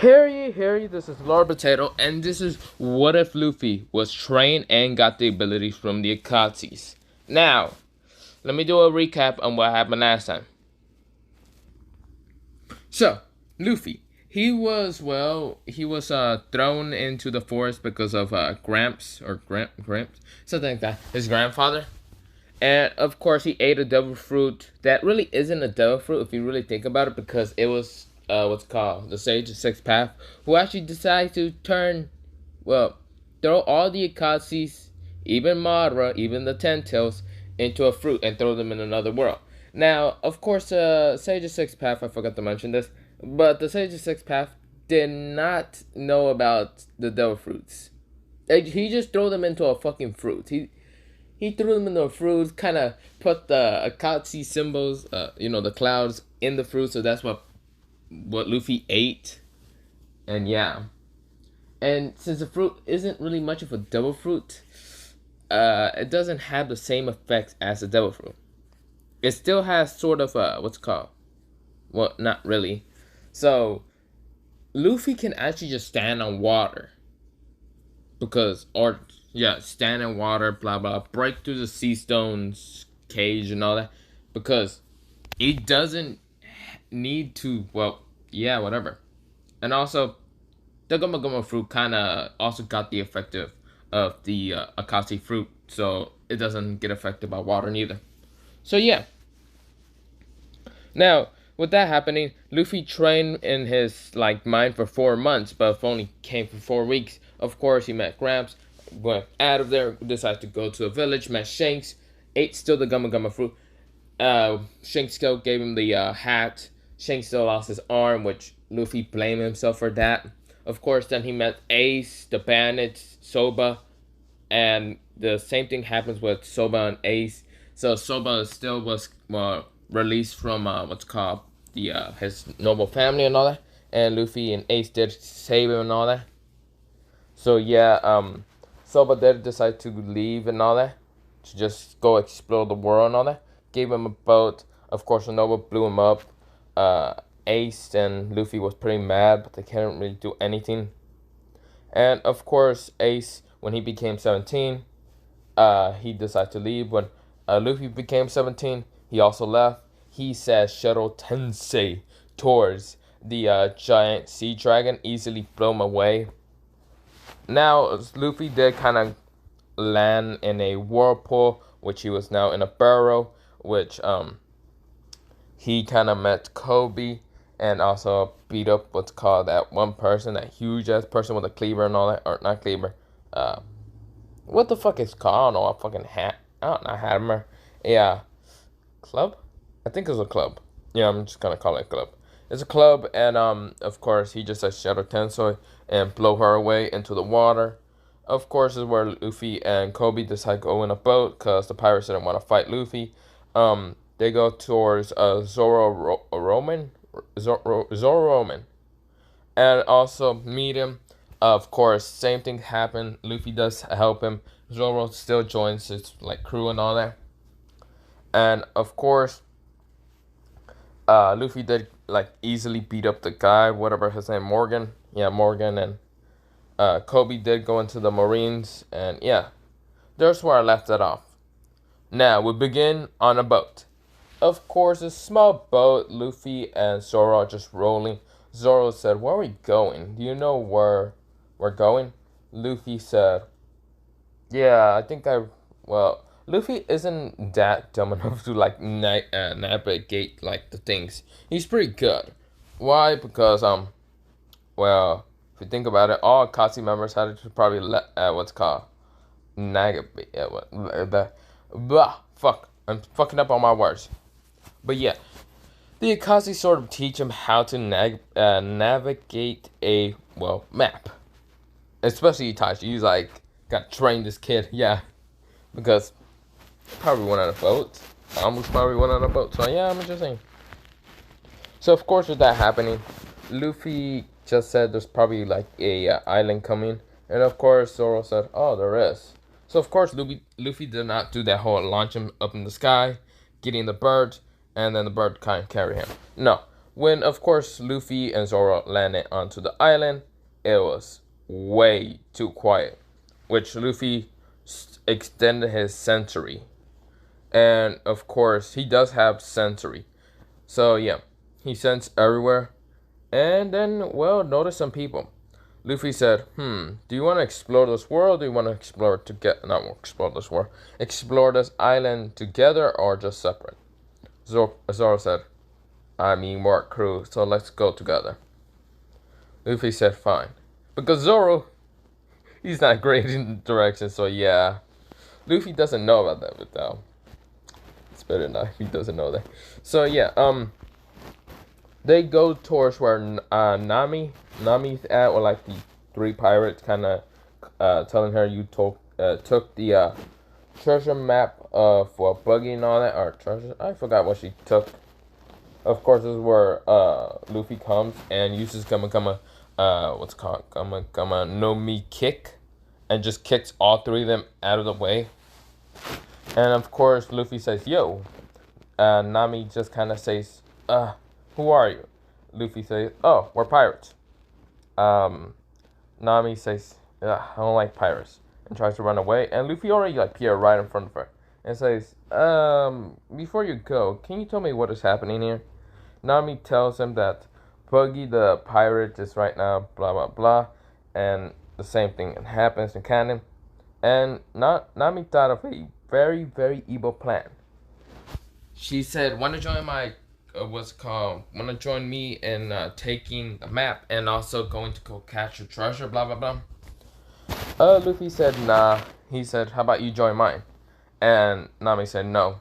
Harry, this is Lord Potato, and this is what if Luffy was trained and got the abilities from the Akatsukis. Now, let me do a recap on what happened last time. So, Luffy, he was thrown into the forest because of Gramps, something like that, his grandfather. And of course, he ate a devil fruit that really isn't a devil fruit if you really think about it, because it was what's called the Sage of Sixth Path, who actually decided to throw all the Akatsukis, even Madara, even the Ten Tails, into a fruit and throw them in another world. Now, of course, Sage of Sixth Path, I forgot to mention this, but the Sage of Sixth Path did not know about the devil fruits. He just threw them into a fucking fruit. He threw them in the fruits, kind of put the Akatsuki symbols, the clouds, in the fruit, so that's what Luffy ate. And yeah. And since the fruit isn't really much of a devil fruit, it doesn't have the same effects as a devil fruit. It still has sort of what's called, well, not really. So Luffy can actually just stand on water, stand in water, blah blah, break through the sea stones cage and all that, because it doesn't need to. Well, yeah, whatever. And also, the Goma Goma fruit kind of also got the effect of the Akatsuki fruit, so it doesn't get affected by water neither. So yeah. Now, with that happening, Luffy trained in his mind for 4 months, but only came for 4 weeks. Of course, he met Gramps, went out of there, decided to go to a village, met Shanks, ate still the Gumma Gumma fruit. Shanks still gave him the hat. Shanks still lost his arm, which Luffy blamed himself for that. Of course, then he met Ace, the bandits, Soba, and the same thing happens with Soba and Ace. So Soba still was released from what's called the his noble family and all that, and Luffy and Ace did save him and all that. So yeah, Soba did decide to leave and all that, to just go explore the world and all that. Gave him a boat. Of course, the noble blew him up. Ace and Luffy was pretty mad, but they couldn't really do anything. And of course, Ace, when he became 17, he decided to leave. When Luffy became 17, he also left. He said Shuttle Tensei towards the giant sea dragon, easily blew him away. Now, Luffy did kind of land in a whirlpool, which he was now in a burrow, which he kind of met Kobe and also beat up what's called that one person, that huge ass person with a cleaver and all that, or not cleaver, what the fuck is called? I don't know, a fucking hat. I don't know, hammer. Yeah, club? I think it's a club. Yeah, I'm just gonna call it a club. It's a club, and of course, he just said Shadow Tensei and blow her away into the water. Of course, is where Luffy and Kobe decide to go in a boat, because the pirates didn't want to fight Luffy. They go towards Zoro Roman, and also meet him. Of course, same thing happened. Luffy does help him. Zoro still joins his crew and all that. And of course, Luffy did easily beat up the guy, whatever his name, Morgan. Yeah, Morgan. And Kobe did go into the Marines, and yeah, there's where I left it off. Now we begin on a boat. Of course, a small boat. Luffy and Zoro are just rolling. Zoro said, "Where are we going? Do you know where we're going?" Luffy said, "Yeah, I think Luffy isn't that dumb enough to navigate the things. He's pretty good. Why? Because if you think about it, all Akatsuki members had to probably what's called navigate. Fuck, I'm fucking up on my words. But yeah, the Akatsuki sort of teach him how to navigate a map. Especially Itachi. He's got to train this kid. Yeah, because probably went on a boat. I almost probably went on a boat. So yeah, I'm just saying. So of course, with that happening, Luffy just said there's probably a island coming, and of course Zoro said, "Oh, there is." So of course Luffy did not do that whole launch him up in the sky, getting the bird, and then the bird kind of carry him. No, When, of course, Luffy and Zoro landed onto the island, it was way too quiet, which Luffy extended his sensory. And, of course, he does have sensory. So, yeah, he sensed everywhere. And then, well, notice some people. Luffy said, do you want to explore this world? Or do you want to explore it together? Not explore this world. Explore this island together or just separate? Zoro said, I mean, we're a crew, so let's go together. Luffy said, fine. Because Zoro, he's not great in directions, so yeah. Luffy doesn't know about that, but it's better not if he doesn't know that. So yeah, they go towards where Nami's at, or like the three pirates kind of telling her you took the treasure map for Buggy and all that, or treasure. I forgot what she took. Of course, this is where Luffy comes and uses what's called Kama no Mi kick, and just kicks all three of them out of the way. And of course, Luffy says, "Yo." Nami just kind of says, who are you?" Luffy says, "Oh, we're pirates." Nami says, "I don't like pirates," and tries to run away. And Luffy already appeared right in front of her and says, before you go, can you tell me what is happening here?" Nami tells him that Buggy the pirate is right now, blah blah blah, and the same thing happens in canon. And Nami thought of a very, very evil plan. She said, "Want to join my Want to join me in taking a map and also going to go catch a treasure, blah blah blah." Luffy said, "Nah." He said, "How about you join mine?" And Nami said, "No."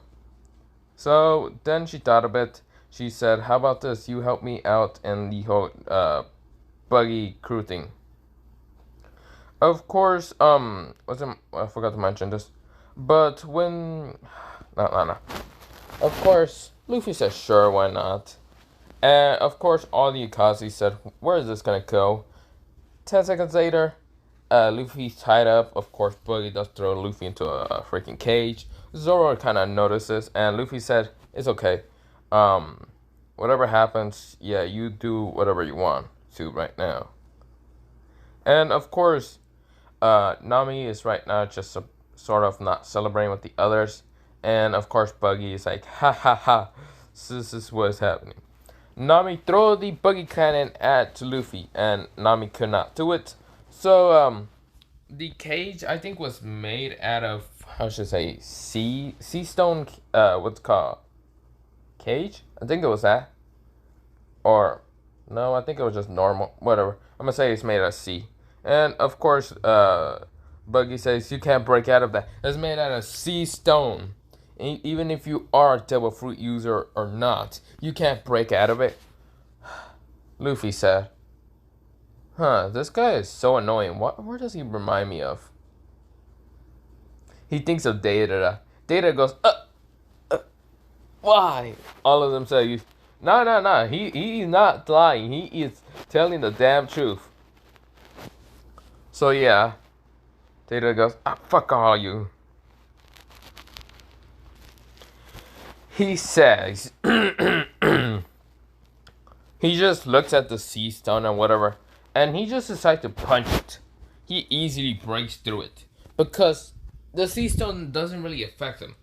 So then she thought a bit. She said, "How about this? You help me out in the whole Buggy crew thing." Of course, I forgot to mention this, but when, no. Of course, Luffy said, "Sure, why not?" And of course, all the Akatsuki said, "Where is this gonna go?" 10 seconds later, Luffy's tied up. Of course, Buggy does throw Luffy into a freaking cage. Zoro kind of notices, and Luffy said, "It's okay. Whatever happens, yeah, you do whatever you want to right now." And of course, Nami is right now just sort of not celebrating with the others. And of course, Buggy is like, "Ha ha ha, this is what's happening." Nami throw the Buggy cannon at Luffy, and Nami could not do it. So, the cage, I think, was made out of, how should I say, sea stone, what's it called? Cage? I think it was that. Or, no, I think it was just normal. Whatever. I'm gonna say it's made out of sea. And, of course, Buggy says, "You can't break out of that. It's made out of sea stone. Even if you are a devil fruit user or not, you can't break out of it." Luffy said, "This guy is so annoying. Where does he remind me of?" He thinks of Data. Data goes, why?" All of them say, No. He's not lying. He is telling the damn truth." So yeah, Data goes, "Fuck all you." He says, he just looks at the sea stone and whatever, and he just decides to punch it. He easily breaks through it because the sea stone doesn't really affect him.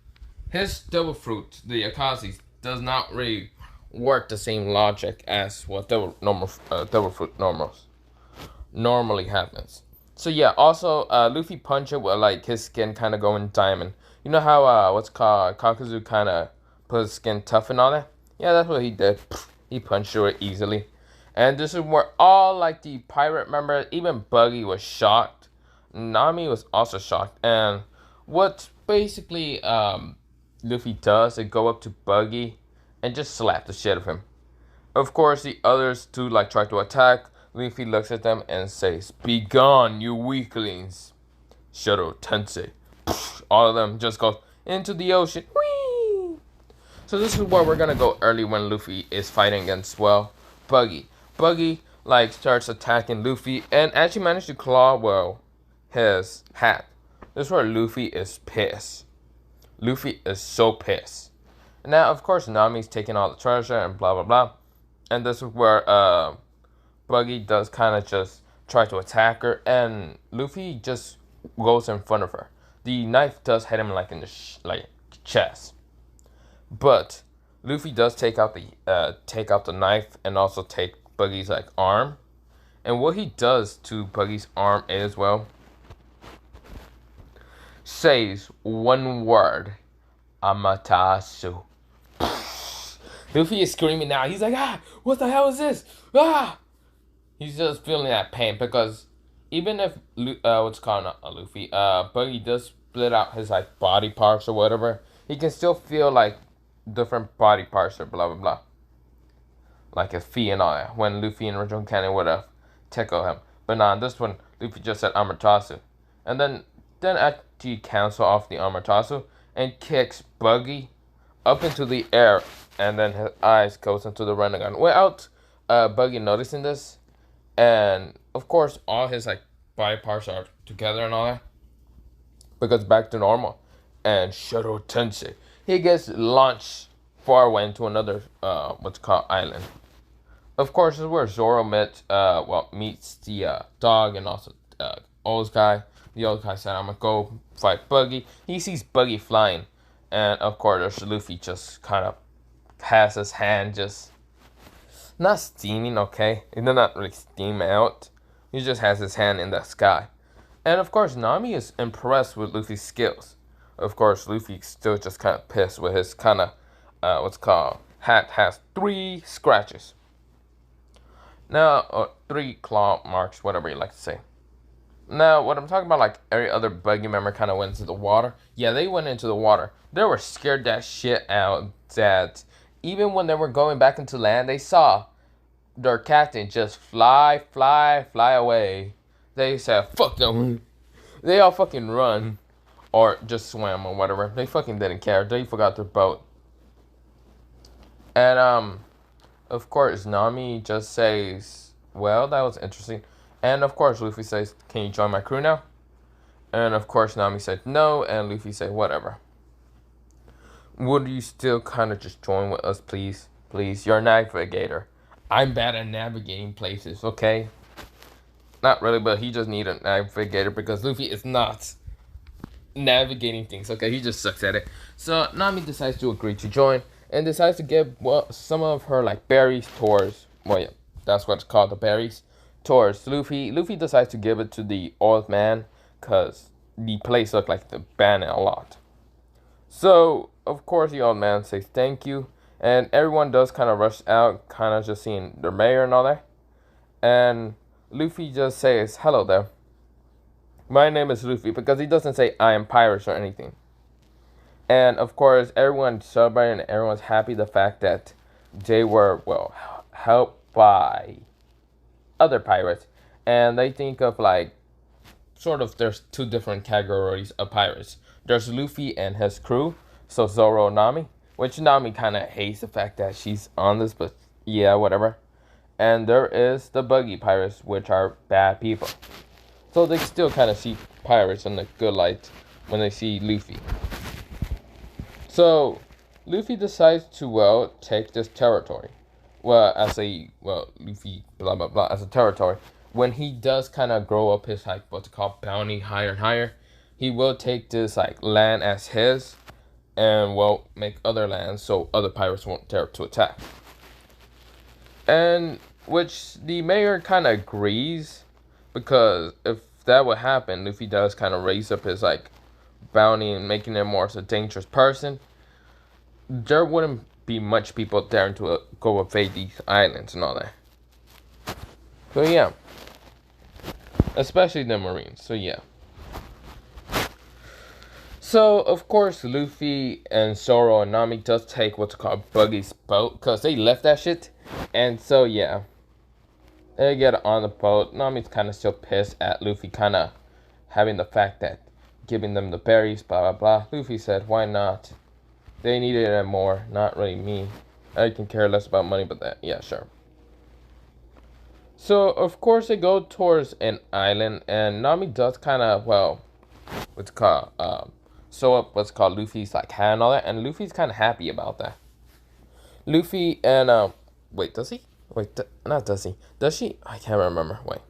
His devil fruit, the Akatsuki, does not really work the same logic as what devil fruit normally happens. So yeah, also Luffy punched it with like his skin kind of going diamond. You know how what's called Akatsuki kind of put his skin tough and all that? Yeah, that's what he did. He punched through it easily. And this is where all like the pirate members, even Buggy was shocked. Nami was also shocked. And what basically Luffy does is go up to Buggy and just slap the shit out of him. Of course, the others too like try to attack. Luffy looks at them and says, "Be gone, you weaklings." Shiro Tensei. All of them just go into the ocean. Whee! So this is where we're gonna go early when Luffy is fighting against, well, Buggy. Buggy like starts attacking Luffy and actually managed to claw, well, his hat. This is where Luffy is pissed. Luffy is so pissed. Now, of course, Nami's taking all the treasure and blah blah blah. and this is where Buggy does kind of just try to attack her, and Luffy just goes in front of her. The knife does hit him like in the chest, but Luffy does take out the knife and also take Buggy's like arm. And what he does to Buggy's arm is, well, says one word, Amaterasu. Luffy is screaming now. He's like, ah, what the hell is this? Ah! He's just feeling that pain because even if what's called not Luffy, Buggy does split out his like body parts or whatever, he can still feel like different body parts or blah blah blah, like his feet and all that. When Luffy and Original Cannon would have tickled him, but nah, this one Luffy just said Amaterasu, and then actually cancel off the Amaterasu and kicks Buggy up into the air, and then his eyes goes into the Renegon without Buggy noticing this. And of course, all his like body parts are together and all that, because back to normal. And Shuro Tensei, he gets launched far away into another what's called island. Of course, this is where Zoro meets the dog and also old guy. The old guy said, "I'm gonna go fight Buggy." He sees Buggy flying, and of course, there's Luffy just kind of has his hand just not steaming, okay? It did not really steam out. He just has his hand in the sky. And of course, Nami is impressed with Luffy's skills. Of course, Luffy's still just kind of pissed with his kind of, what's called, hat has 3 scratches. Now, 3 claw marks, whatever you like to say. Now, what I'm talking about, like every other Buggy member kind of went into the water. Yeah, they went into the water. They were scared that shit out that even when they were going back into land, they saw their captain just fly away. They said, fuck them. They all fucking run. Or just swam or whatever. They fucking didn't care. They forgot their boat. And, of course, Nami just says, well, that was interesting. And, of course, Luffy says, can you join my crew now? And, of course, Nami said no. And Luffy said, whatever. Would you still kind of just join with us, please? Please, you're a navigator. I'm bad at navigating places, okay? Not really, but he just needs a navigator because Luffy is not navigating things, okay? He just sucks at it. So Nami decides to agree to join and decides to give some of her like berries towards, well, yeah, that's what's called, the berries, towards Luffy. Luffy decides to give it to the old man because the place looked like the bandit a lot. So of course the old man says thank you, and everyone does kind of rush out, kind of just seeing their mayor and all that. And Luffy just says hello there. My name is Luffy, because he doesn't say I am pirates or anything. And of course everyone's celebrating and everyone's happy the fact that they were, well, helped by other pirates. And they think of like, sort of, there's 2 different categories of pirates. There's Luffy and his crew, so Zoro and Nami, which Nami kind of hates the fact that she's on this, but yeah, whatever. And there is the Buggy pirates, which are bad people. So they still kind of see pirates in a good light when they see Luffy. So Luffy decides to, well, take this territory. Luffy, blah, blah, blah, as a territory. When he does kind of grow up his, like, what's called bounty higher and higher, he will take this, like, land as his and, well, make other lands so other pirates won't dare to attack. And which the mayor kind of agrees, because if that would happen, Luffy does kind of raise up his, like, bounty and making him more of a dangerous person. There wouldn't be much people daring to go invade these islands and all that. So yeah, especially the Marines. So yeah. So of course Luffy and Zoro and Nami does take what's called Buggy's boat, because they left that shit. And so yeah, they get on the boat. Nami's kind of still pissed at Luffy kind of having the fact that giving them the berries, blah blah blah. Luffy said, why not? They needed it more, not really me. I can care less about money, but that, yeah, sure. So, of course, they go towards an island, and Nami does kind of, well, what's called, sew up what's called Luffy's, like, hand and all that, and Luffy's kind of happy about that. Luffy and, wait, does he? Wait, not does he? Does she? I can't remember. Wait.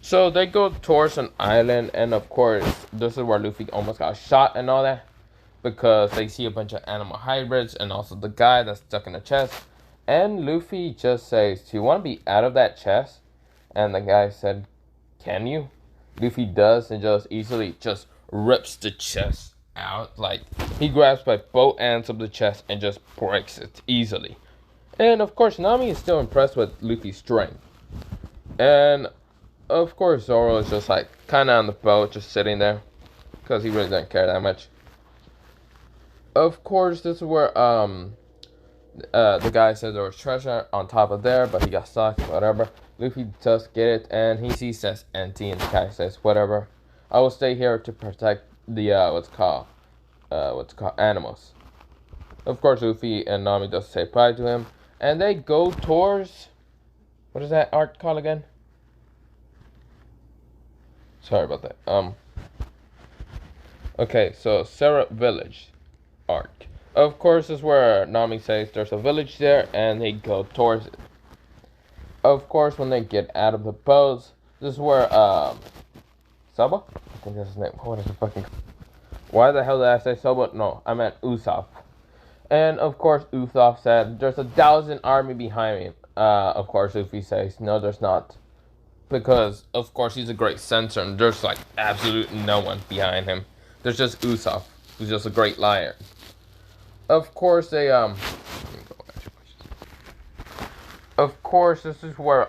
So they go towards an island, and of course, this is where Luffy almost got shot and all that. Because they see a bunch of animal hybrids and also the guy that's stuck in the chest. And Luffy just says, "Do you want to be out of that chest?" And the guy said, "Can you?" Luffy does and just easily just rips the chest out. Like, he grabs by both ends of the chest and just breaks it easily. And of course, Nami is still impressed with Luffy's strength. And of course, Zoro is just like kind of on the boat, just sitting there. Because he really doesn't care that much. Of course, this is where the guy said there was treasure on top of there, but he got stuck, whatever. Luffy does get it, and he sees says empty, and the guy says, "Whatever. I will stay here to protect the what's called animals." Of course, Luffy and Nami does say bye to him, and they go towards, what is that art called again? Sorry about that. Okay, so Sarah Village arc. Of course, this is where Nami says there's a village there, and they go towards it. Of course, when they get out of the boats, this is where Saba? I think that's his name. What is the fucking? Why the hell did I say Saba? No, I meant Usopp. And of course, Usopp said there's 1,000 army behind me. Of course, Luffy says no, there's not, because of course he's a great censor, and there's like absolutely no one behind him. There's just Usopp, who's just a great liar. Of course, they Of course, this is where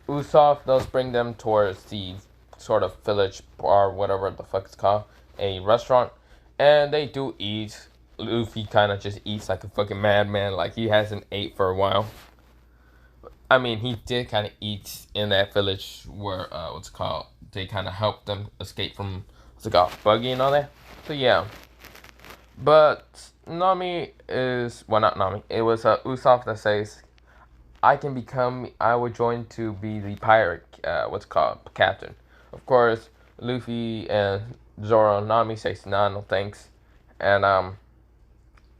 Usopp does bring them towards the sort of village bar, whatever the fuck it's called, a restaurant, and they do eat. Luffy kind of just eats like a fucking madman, like he hasn't ate for a while. I mean, he did kind of eat in that village where what's it called? They kind of helped them escape from what's it called, Buggy and all that. So yeah, but Nami is, well, not Nami. It was Usopp that says, I would join to be the pirate, what's it called, captain. Of course, Luffy and Zoro and Nami says, nah, no thanks. And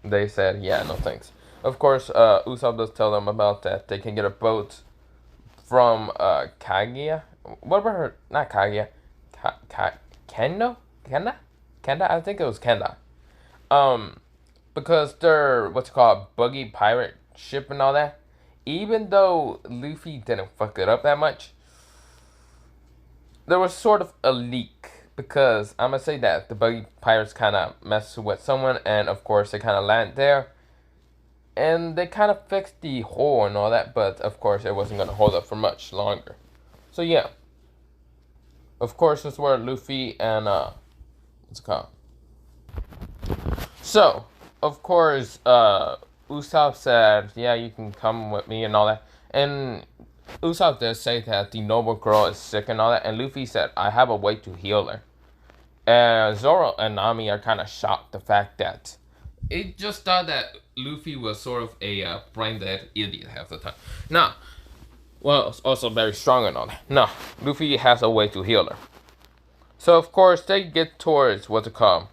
they said, yeah, no thanks. Of course, Usopp does tell them about that. They can get a boat from Kaguya. What about her? Not Kaguya. Kendo? Kenda? I think it was Kenda. Because they're, what's it called, buggy pirate ship and all that. Even though Luffy didn't fuck it up that much, there was sort of a leak. Because I'm gonna say that the buggy pirates kind of messed with someone, and of course they kind of land there, and they kind of fixed the hole and all that. But of course it wasn't gonna hold up for much longer. So yeah. Of course, this is where Luffy and what's it called? So of course, Usopp said, "Yeah, you can come with me and all that." And Usopp does say that the noble girl is sick and all that, and Luffy said, "I have a way to heal her." And Zoro and Nami are kind of shocked the fact that it just thought that Luffy was sort of a brain dead idiot half the time. No, well, also very strong and all that. No, Luffy has a way to heal her. So of course they get towards what's it called,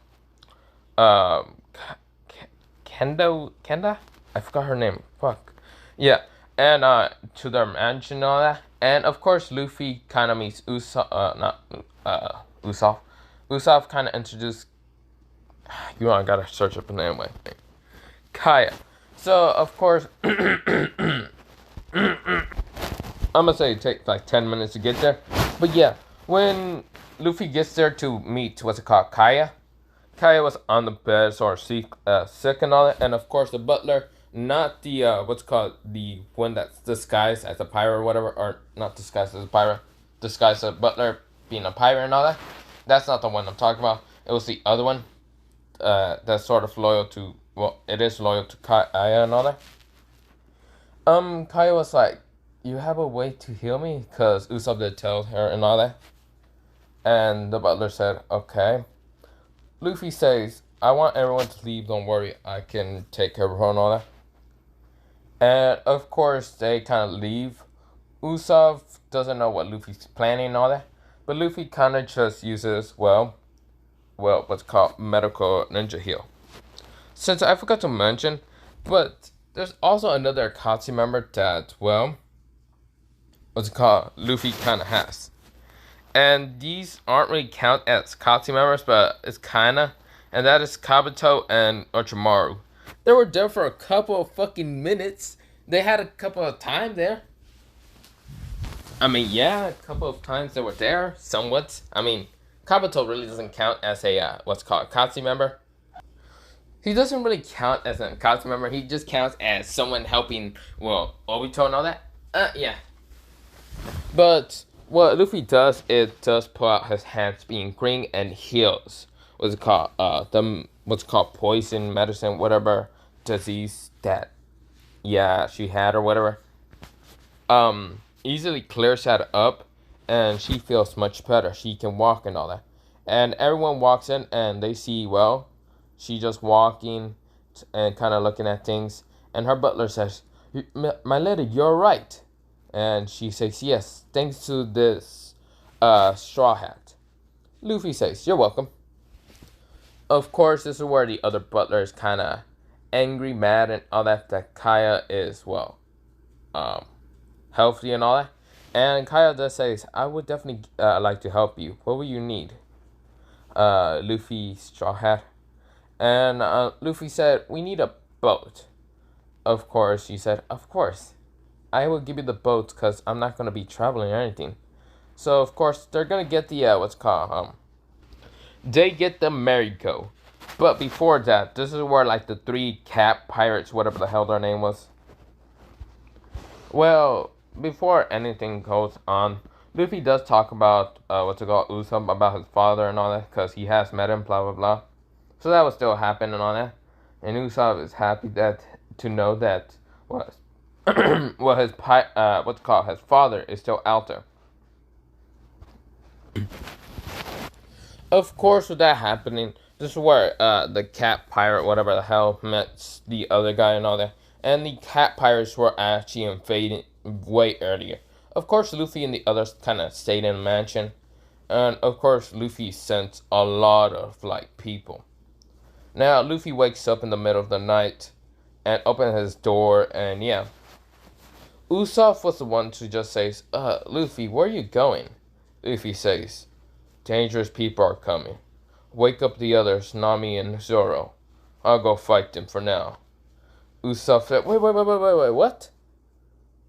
um, Kenda? I forgot her name. Fuck. Yeah, and to their mansion and all that. And of course Luffy kind of meets Usopp. Usopp kind of introduced. You know, I gotta search up the name anyway. Kaya. So of course, I'm gonna say it takes like 10 minutes to get there. But yeah, when Luffy gets there to meet what's it called, Kaya. Kaya was on the bed, sort of sick and all that. And of course, the butler, not the what's called, the one that's disguised as a pirate or whatever, or not disguised as a pirate, disguised as a butler being a pirate and all that. That's not the one I'm talking about. It was the other one. That's sort of loyal to, well, it is loyal to Kaya and all that. Kaya was like, "You have a way to heal me?" Because Usopp did tell her and all that. And the butler said, "Okay." Luffy says, "I want everyone to leave, don't worry, I can take care of her and all that." And of course, they kind of leave. Usopp doesn't know what Luffy's planning and all that. But Luffy kind of just uses, well, what's called medical ninja heal. Since I forgot to mention, but There's also another Akatsuki member that, well, what's it called? Luffy kind of has. And these aren't really count as Akatsuki members, but it's kind of. And that is Kabuto and Orochimaru. They were there for a couple of fucking minutes. They had a couple of time there. I mean, yeah, a couple of times they were there, somewhat. I mean, Kabuto really doesn't count as a, what's called, Akatsuki member. He doesn't really count as an Akatsuki member. He just counts as someone helping, well, Obito and all that. Yeah. But what Luffy does, it does pull out his hands being green and heals. What's it called? What's called poison, medicine, whatever disease that, yeah, she had or whatever. Easily clears that up, and she feels much better. She can walk and all that. And everyone walks in and they see, well, she just walking and kind of looking at things. And her butler says, "My lady, you're right." And she says, "Yes, thanks to this straw hat." Luffy says, "You're welcome." Of course, this is where the other butler is kind of angry, mad, and all that. That Kaya is, well, healthy and all that. And Kaya does says, "I would definitely like to help you. What will you need?" Luffy straw hat. And Luffy said, "We need a boat." Of course, she said, "Of course. I will give you the boat because I'm not going to be traveling or anything." So, of course, they're going to get the, what's called, they get the merry-go. But before that, this is where, like, the three cat pirates, whatever the hell their name was. Well, before anything goes on, Luffy does talk about, what's it called, Usopp, about his father and all that, because he has met him, blah, blah, blah. So that will still happen and all that. And Usopp is happy to know that, what, well, his his father is still out there. Of course, with that happening, this is where the cat pirate, whatever the hell, met the other guy and all that. And the cat pirates were actually invading way earlier. Of course, Luffy and the others kind of stayed in the mansion. And of course, Luffy sent a lot of, like, people. Now, Luffy wakes up in the middle of the night and opens his door, and yeah. Usopp was the one to just say, "Luffy, where are you going?" Luffy says, "Dangerous people are coming. Wake up the others, Nami and Zoro. I'll go fight them for now." Usopp said, wait, what?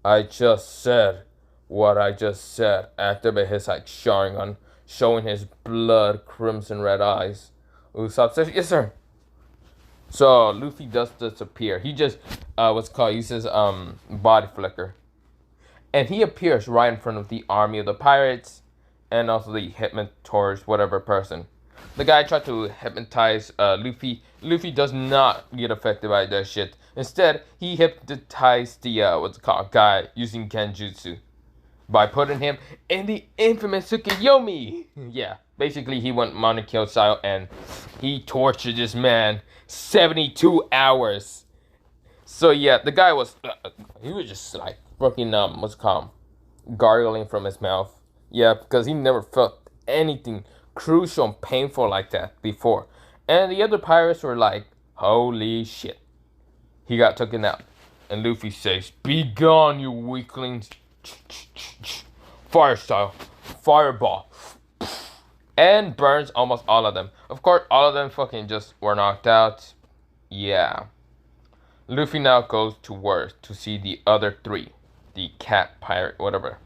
"I just said what I just said." Activate his, like, Sharingan, showing his blood crimson red eyes. Usopp says, "Yes, sir." So Luffy does disappear. He just uses body flicker. And he appears right in front of the army of the pirates and also the hypnotized whatever person. The guy tried to hypnotize Luffy. Luffy does not get affected by that shit. Instead, he hypnotized the guy using Genjutsu by putting him in the infamous Tsukiyomi. Yeah, basically he went Monokyo style and he tortured this man 72 hours. So yeah, the guy was he was just like fucking gargling from his mouth. Yeah, because he never felt anything crucial and painful like that before. And the other pirates were like, "Holy shit." He got taken out. And Luffy says, "Be gone, you weaklings." Fire style. Fireball. And burns almost all of them. Of course, all of them fucking just were knocked out. Yeah. Luffy now goes to work to see the other three. The cat pirate, whatever.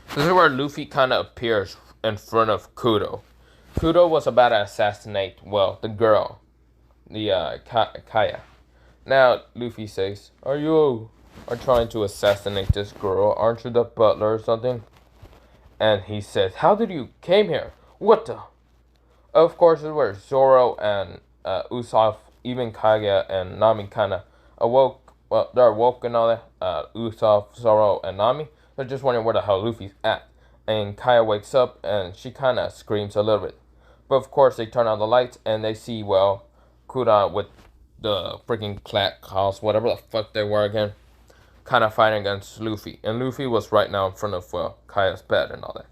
This is where Luffy kind of appears in front of Kudo. Kudo was about to assassinate, well, the girl. The, Kaya. Now, Luffy says, "You are trying to assassinate this girl. Aren't you the butler or something?" And he says, "How did you came here? What the?" Of course, this is where Zoro and Usopp, even Kage and Nami kind of awoke. Well, they're awoke and all that. Usopp, Zoro, and Nami. They're just wondering where the hell Luffy's at. And Kaya wakes up and she kind of screams a little bit. But of course, they turn on the lights and they see, well, Kuda with the freaking Clack House, whatever the fuck they were again, kind of fighting against Luffy. And Luffy was right now in front of, well, Kaya's bed and all that.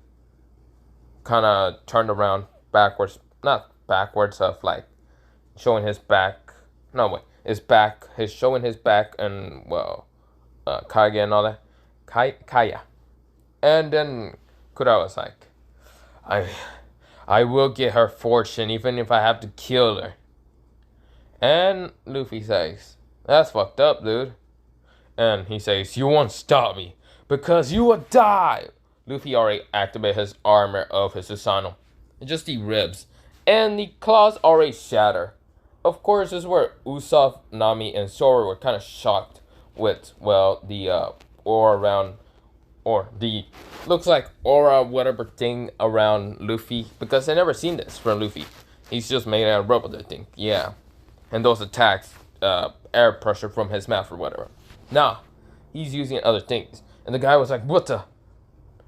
Kind of turned around backwards, not backwards, of like showing his back. No, wait. his back. He's showing his back and, well, Kage and all that. Kaya. And then Kura was like, I, I will get her fortune even if I have to kill her. And Luffy says, that's fucked up, dude. And he says, you won't stop me because you will die. Luffy already activated his armor of his Susanoo. Just the ribs. And the claws already shatter. Of course, this is where Usopp, Nami, and Zoro were kind of shocked with, well, the aura around, or the, looks like aura whatever thing around Luffy. Because they never seen this from Luffy. He's just made out of rubber, I think. Yeah. And those attacks, air pressure from his mouth or whatever. Nah, he's using other things. And the guy was like, what the?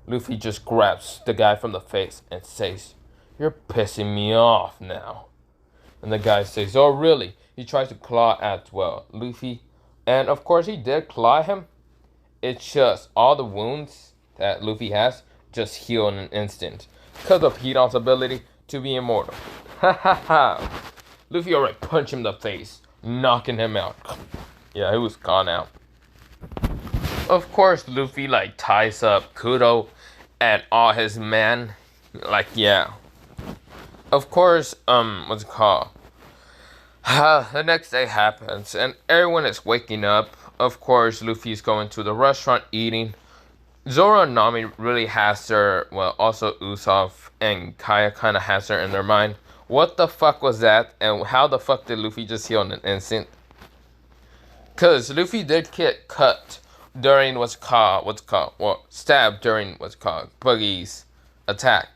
Luffy just grabs the guy from the face and says, you're pissing me off now. And the guy says, oh really? He tries to claw at, well, Luffy. And of course he did claw him. It's just all the wounds that Luffy has just heal in an instant. Because of Hidan's ability to be immortal. Ha ha ha. Luffy already punched him in the face, knocking him out. Yeah, he was gone out. Of course, Luffy like ties up Kudo and all his men. Like, yeah. Of course, what's it called? The next day happens and everyone is waking up. Of course, Luffy's going to the restaurant eating. Zoro and Nami really has her, well, also Usopp and Kaya kind of has her in their mind. What the fuck was that? And how the fuck did Luffy just heal in an instant? Because Luffy did get cut during stabbed during Buggy's attack.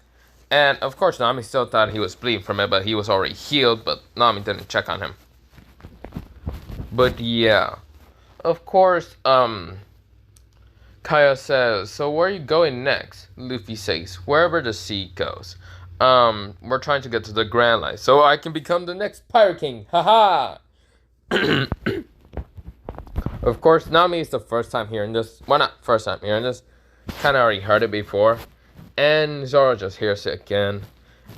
And of course Nami still thought he was bleeding from it, but he was already healed, but Nami didn't check on him. But yeah. Of course, Kaya says, so where are you going next? Luffy says, wherever the sea goes. We're trying to get to the Grand Line, so I can become the next Pirate King. Haha! Of course, Nami is the first time hearing this. Well, not first time hearing this. Kind of already heard it before. And Zoro just hears it again.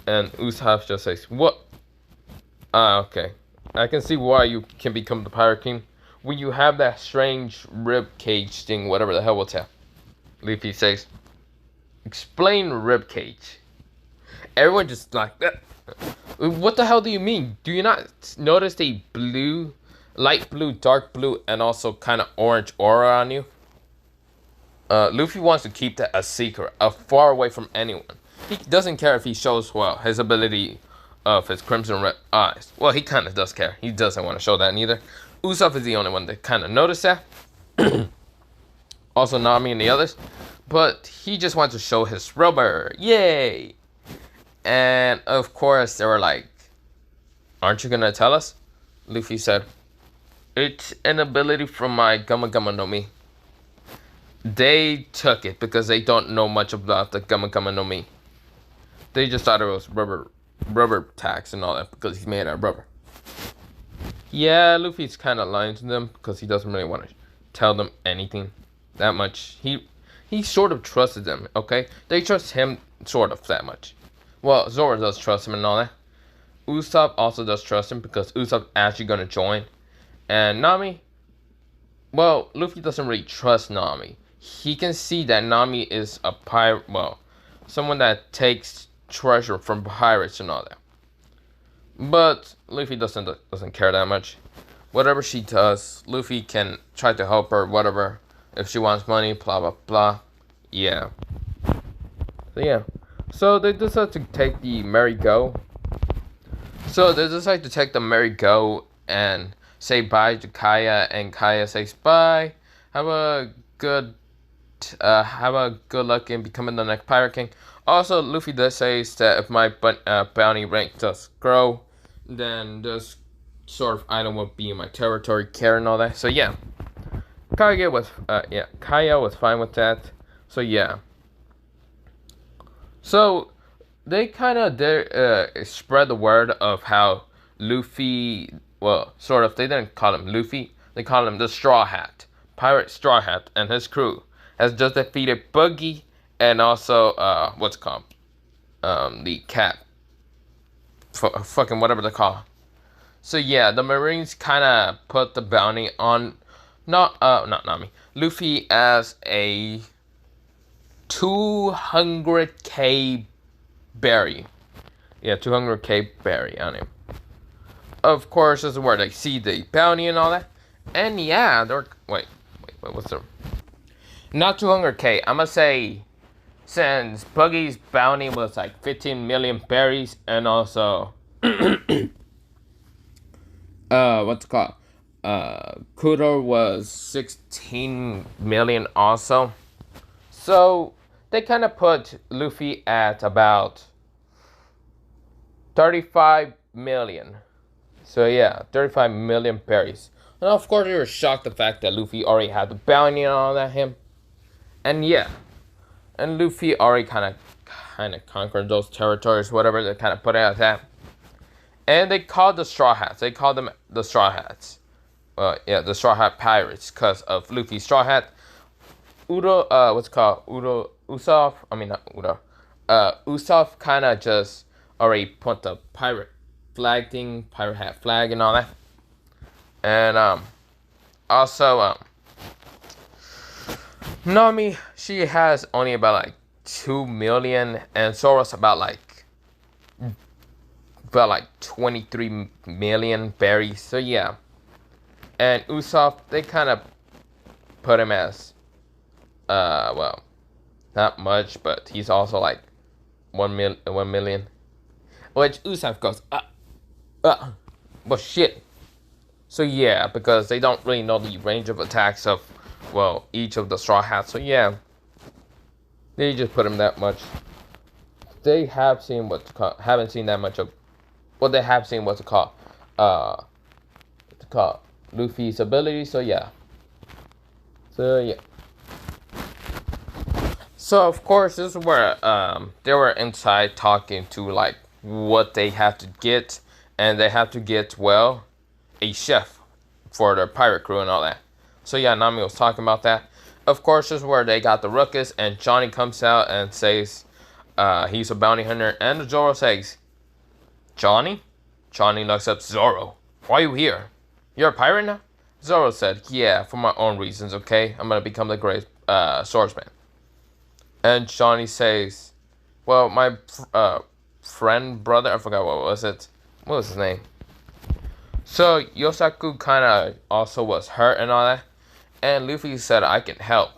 And Usopp just says, what? Okay. I can see why you can become the Pirate King. When you have that strange rib cage thing, whatever the hell was that. Luffy says, explain rib cage. Everyone just like, what the hell do you mean? Do you not notice the blue, light blue, dark blue, and also kind of orange aura on you? Luffy wants to keep that a secret, far away from anyone. He doesn't care if he shows, well, his ability of his crimson red eyes. Well, he kind of does care. He doesn't want to show that neither. Usopp is the only one that kind of noticed that. Also Nami and the others. But he just wants to show his rubber. Yay! And of course, they were like, aren't you gonna tell us? Luffy said, it's an ability from my Gama Gama no Mi. They took it because they don't know much about the Gama Gama no Mi. They just thought it was rubber tags and all that because he's made out of rubber. Yeah, Luffy's kind of lying to them because he doesn't really want to tell them anything that much. He sort of trusted them, okay? They trust him sort of that much. Well, Zoro does trust him and all that. Usopp also does trust him because Usopp's actually going to join. And Nami, well, Luffy doesn't really trust Nami. He can see that Nami is a pirate, well, someone that takes treasure from pirates and all that. But Luffy doesn't care that much. Whatever she does, Luffy can try to help her, whatever. If she wants money, blah, blah, blah. Yeah. So, yeah. So, they decide to take the merry-go. And say bye to Kaya. And Kaya says, bye. Have a good luck in becoming the next Pirate King. Also, Luffy does say that if my bounty rank does grow, then this sort of item will be in my territory, care and all that. So yeah, Kaya was fine with that. So yeah. So they kind of spread the word of how Luffy, well, sort of, they didn't call him Luffy, they call him the Straw Hat, Pirate Straw Hat, and his crew has just defeated Buggy and also the cat, fucking whatever they call. So yeah, the Marines kind of put the bounty on, not Nami, Luffy as a 200k berry. Yeah, 200k berry on him. Of course, this is where they see the bounty and all that. And yeah, they're wait, what's the not 200k? I'm gonna say since Buggy's bounty was like 15 million berries, and also what's it called? Kudo was 16 million also. So they kind of put Luffy at about 35 million. So yeah, 35 million berries. And of course, they were shocked the fact that Luffy already had the bounty and all that him. And yeah, and Luffy already kind of conquered those territories, whatever they kind of put it at that. And they called the Straw Hats. They called them the Straw Hats. Yeah, the Straw Hat Pirates, because of Luffy's Straw Hat. What's it called? Usopp. I mean, not Udo. Usopp kind of just already put the pirate flag thing, pirate hat flag, and all that. And also Nami, she has only about like 2 million, and Zoro's about like 23 million berries. So yeah, and Usopp, they kind of put him as well, not much, but he's also like 1 million, which Usopp goes but shit. So yeah, because they don't really know the range of attacks of, well, each of the Straw Hats. So yeah, they just put him that much. They have seen haven't seen that much of. Well, they have seen what's it called, Luffy's ability. So yeah. So of course, this is where they were inside talking to like what they have to get, and they have to get, well, a chef for their pirate crew and all that. So yeah, Nami was talking about that. Of course, this is where they got the ruckus, and Johnny comes out and says he's a bounty hunter, and Zoro says, Johnny? Johnny looks up, Zoro, why are you here? You're a pirate now? Zoro said, yeah, for my own reasons, okay? I'm gonna become the great swordsman. And Johnny says, well, my brother, I forgot what was it. What was his name? So Yosaku kind of also was hurt and all that. And Luffy said, I can help.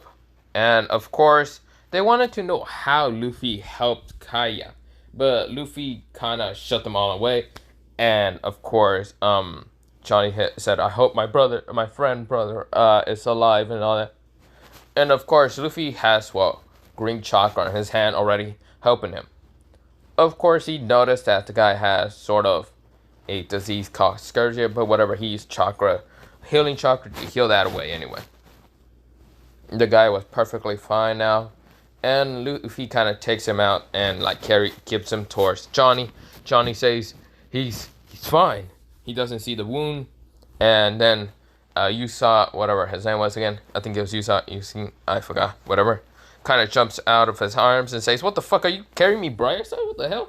And of course, they wanted to know how Luffy helped Kaya. But Luffy kind of shut them all away. And of course, Johnny said, I hope my friend brother, is alive and all that. And of course, Luffy has, well, green chakra on his hand already, helping him. Of course, he noticed that the guy has sort of a disease called Scourgia, but whatever, he used healing chakra to heal that away anyway. The guy was perfectly fine now. And Luffy kind of takes him out and like gives him towards Johnny. Johnny says he's fine. He doesn't see the wound. And then Yusa, whatever his name was again, I think it was Yusa, I forgot, whatever, kind of jumps out of his arms and says, what the fuck, are you carrying me, Briar? What the hell?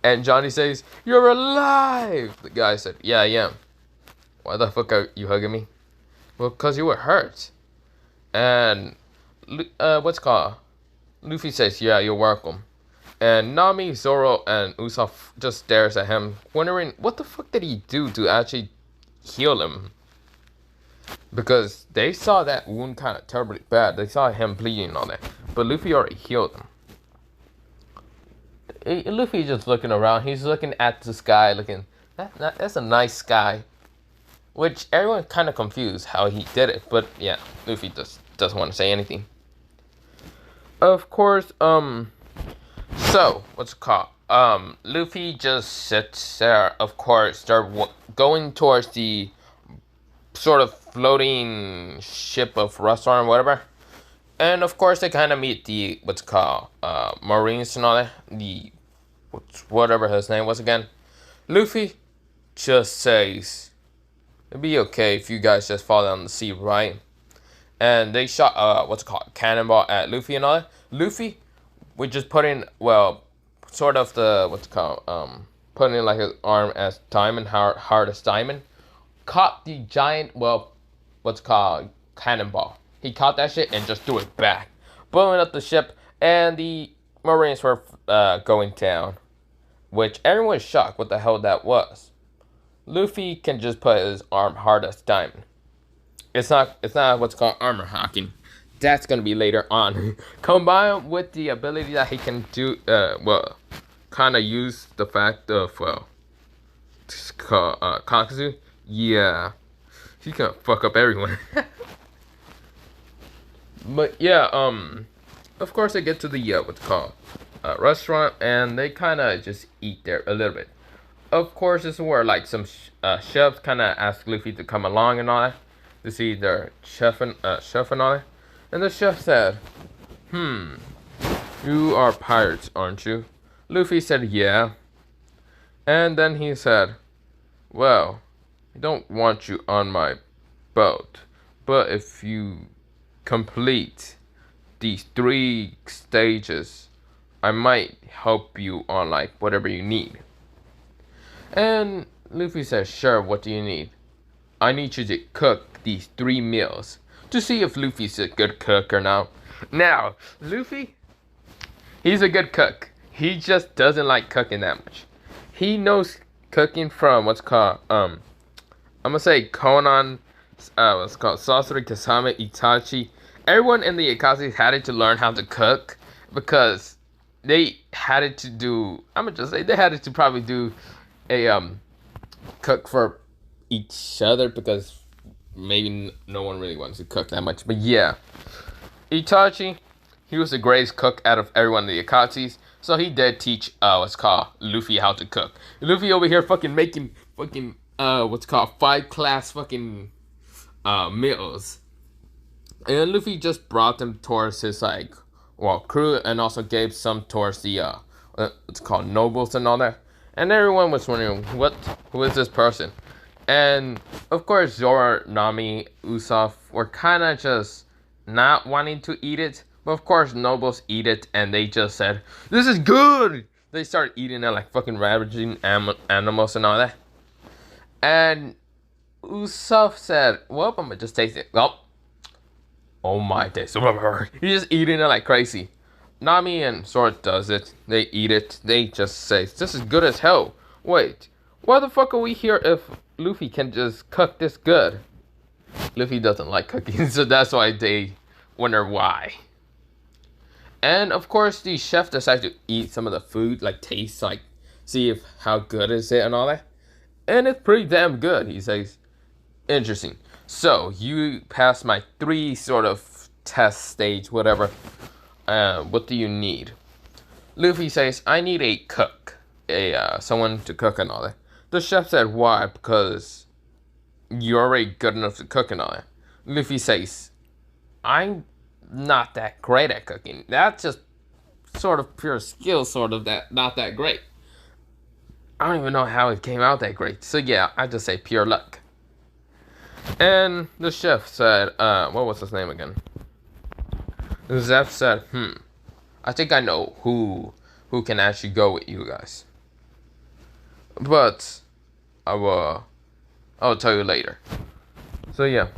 And Johnny says, you're alive! The guy said, yeah, I am. Why the fuck are you hugging me? Well, because you were hurt. And what's it called? Luffy says, yeah, you're welcome. And Nami, Zoro, and Usopp just stares at him, wondering what the fuck did he do to actually heal him? Because they saw that wound kind of terribly bad. They saw him bleeding on it. But Luffy already healed him. Luffy just looking around. He's looking at the sky, looking, that's a nice sky. Which everyone kind of confused how he did it. But yeah, Luffy just doesn't want to say anything. Of course, so, what's it called? Luffy just sits there. Of course, they're going towards the sort of floating ship of restaurant or whatever. And of course, they kind of meet the, what's it called, Marines and all that. Whatever his name was again. Luffy just says, it'd be okay if you guys just fall down the sea, right? And they shot, what's it called, cannonball at Luffy and all that. Luffy, we just put in, well, sort of the, what's it called, putting like his arm as diamond, hard as diamond, caught the giant, well, what's called cannonball. He caught that shit and just threw it back, blowing up the ship, and the Marines were going down, which everyone was shocked what the hell that was. Luffy can just put his arm hard as diamond. It's not what's called armor hacking. That's gonna be later on. Combined with the ability that he can do, kind of use the fact of, it's called Akatsuki. Yeah, he can fuck up everyone. But yeah, of course they get to the what's called restaurant, and they kind of just eat there a little bit. Of course, this is where like some chefs kind of ask Luffy to come along and all that to see their chef and all that. And the chef said, "You are pirates, aren't you?" Luffy said, "Yeah." And then he said, "Well, I don't want you on my boat, but if you complete these 3 stages, I might help you on like whatever you need." And Luffy says, "Sure, what do you need?" "I need you to cook these 3 meals to see if Luffy's a good cook or not." Now, Luffy, he's a good cook. He just doesn't like cooking that much. He knows cooking from what's called, I'm gonna say Conan, what's called Sasori, Kasame, Itachi. Everyone in the Akatsuki had to learn how to cook because they had to do, I'm gonna just say, they had to probably do a, cook for each other because maybe no one really wants to cook that much. But yeah, Itachi, he was the greatest cook out of everyone in the Akatsukis, so he did teach what's called Luffy how to cook. Luffy over here fucking making fucking what's called 5-class fucking meals, and Luffy just brought them towards his like crew, and also gave some towards the what's called nobles and all that. And everyone was wondering who is this person. And of course, Zoro, Nami, Usopp were kind of just not wanting to eat it. But of course, nobles eat it, and they just said, "This is good!" They started eating it like fucking ravaging animals and all that. And Usopp said, "Well, I'm gonna just taste it." Well, oh my days. He's just eating it like crazy. Nami and Zoro does it. They eat it. They just say, "This is good as hell." Wait, why the fuck are we here if Luffy can just cook this good? Luffy doesn't like cooking, so that's why they wonder why. And of course, the chef decides to eat some of the food, like taste, like see if how good is it and all that. And it's pretty damn good. He says, "Interesting. So you passed my 3 sort of test stage, whatever. What do you need?" Luffy says, "I need a cook, someone to cook and all that." The chef said, "Why?" "Because you're already good enough to cook and all that." Luffy says, "I'm not that great at cooking. That's just sort of pure skill, sort of that, not that great. I don't even know how it came out that great. So yeah, I just say pure luck." And the chef said, what was his name again? The chef said, "I think I know who can actually go with you guys. But I'll tell you later." So yeah.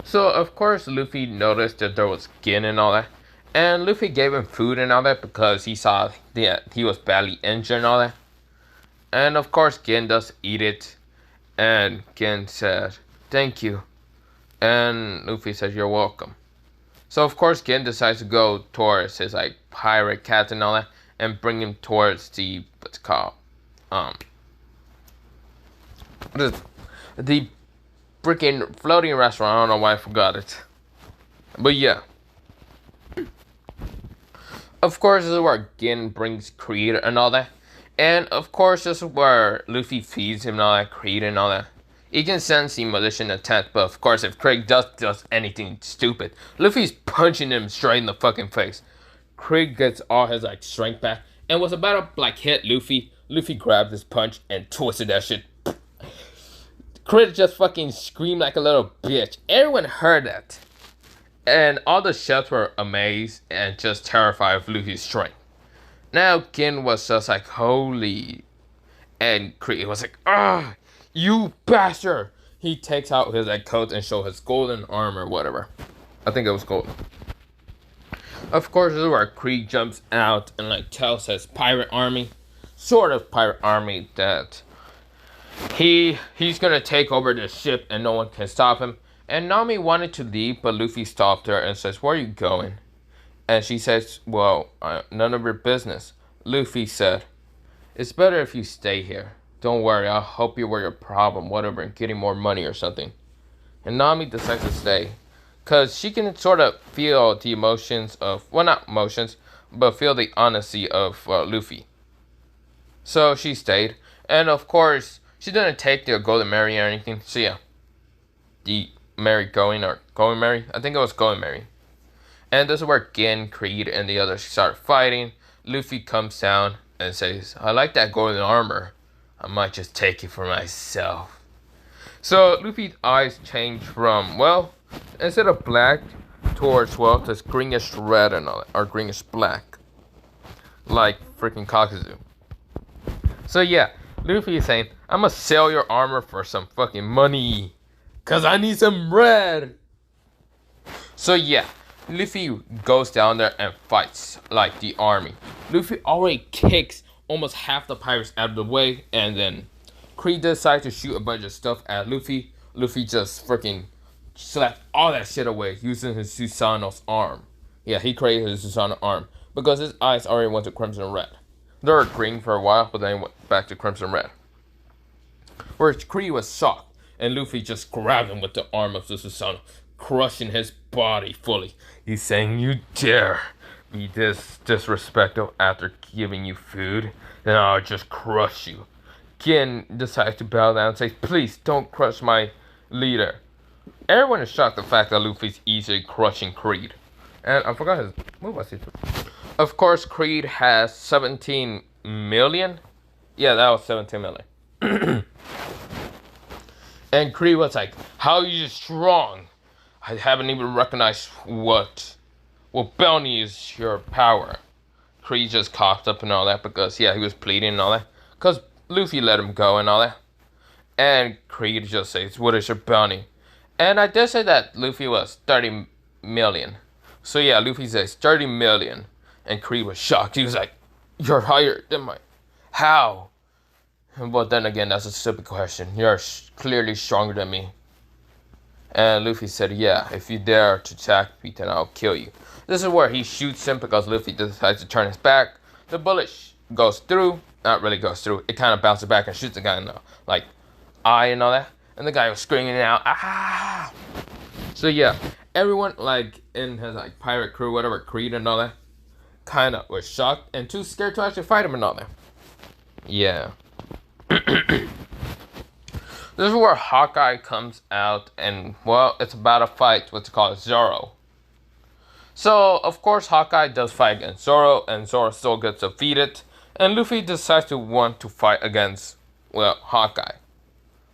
So of course Luffy noticed that there was Gin and all that. And Luffy gave him food and all that because he saw that he was badly injured and all that. And of course Gin does eat it. And Gin said, "Thank you." And Luffy says, "You're welcome." So of course Gin decides to go towards his like pirate cat and all that, and bring him towards the what's called the freaking floating restaurant. I don't know why I forgot it, but yeah. Of course, this is where Gin brings Creed and all that, and of course this is where Luffy feeds him and all that Creed and all that. He can sense the malicious intent, but of course if Krieg does anything stupid, Luffy's punching him straight in the fucking face. Krieg gets all his like strength back and was about to like hit Luffy. Luffy grabbed his punch and twisted that shit. Krieg just fucking screamed like a little bitch. Everyone heard that. And all the chefs were amazed and just terrified of Luffy's strength. Now Gin was just like, holy And Creed was like, ah, you bastard. He takes out his like coat and show his golden armor, whatever. I think it was gold. Of course, this is where Creed jumps out and like tells his pirate army, sort of pirate army, that he's gonna take over the ship and no one can stop him. And Nami wanted to leave, but Luffy stopped her and says, "Where are you going?" And she says, "Well, none of your business." Luffy said, "It's better if you stay here. Don't worry, I'll help you with your problem, whatever, and getting more money or something." And Nami decides to stay, because she can sort of feel the emotions of, well, not emotions, but feel the honesty of Luffy. So she stayed. And of course, she didn't take the Golden Mary or anything. So yeah, the Mary going, or Going Mary? I think it was Going Mary. And this is where Gin, Creed, and the others start fighting. Luffy comes down and says, "I like that golden armor. I might just take it for myself." So Luffy's eyes change from, well, instead of black towards, well, this greenish red and all that, or greenish black. Like freaking Akatsuki. So yeah, Luffy is saying, "I'm gonna sell your armor for some fucking money. Cause I need some bread." So yeah, Luffy goes down there and fights like the army. Luffy already kicks almost half the pirates out of the way, and then Creed decides to shoot a bunch of stuff at Luffy. Luffy just freaking slapped all that shit away using his Susanoo's arm. Yeah, he created his Susanoo arm because his eyes already went to crimson red. They were green for a while, but then went back to crimson red. Whereas Creed was shocked, and Luffy just grabbed him with the arm of the Susanoo, crushing his body fully. He's saying, "You dare be this disrespectful after giving you food? Then I'll just crush you." Gin decides to bow down and says, "Please don't crush my leader." Everyone is shocked at the fact that Luffy's easily crushing Creed. And I forgot his... what was it? Of course, Creed has 17 million. Yeah, that was 17 million. And Creed was like, "How are you strong? I haven't even recognized what bounty is your power." Creed just coughed up and all that because, yeah, he was pleading and all that. Because Luffy let him go and all that. And Creed just says, "What is your bounty?" And I did say that Luffy was 30 million. So yeah, Luffy says 30 million. And Creed was shocked. He was like, "You're higher than my..." "How?" But then again, that's a stupid question. You're clearly stronger than me. And Luffy said, "Yeah, if you dare to attack me, then I'll kill you." This is where he shoots him because Luffy decides to turn his back. The bullet goes through. Not really goes through. It kind of bounces back and shoots the guy in the, like, eye and all that. And the guy was screaming out, "Ah!" So yeah, everyone, like, in his, like, pirate crew, whatever, Creed and all that, kind of was shocked and too scared to actually fight him and all that. Yeah. This is where Hawkeye comes out and, well, it's about a fight, what's it called, Zoro. So, of course, Hawkeye does fight against Zoro, and Zoro still gets defeated. And Luffy decides to want to fight against, well, Hawkeye.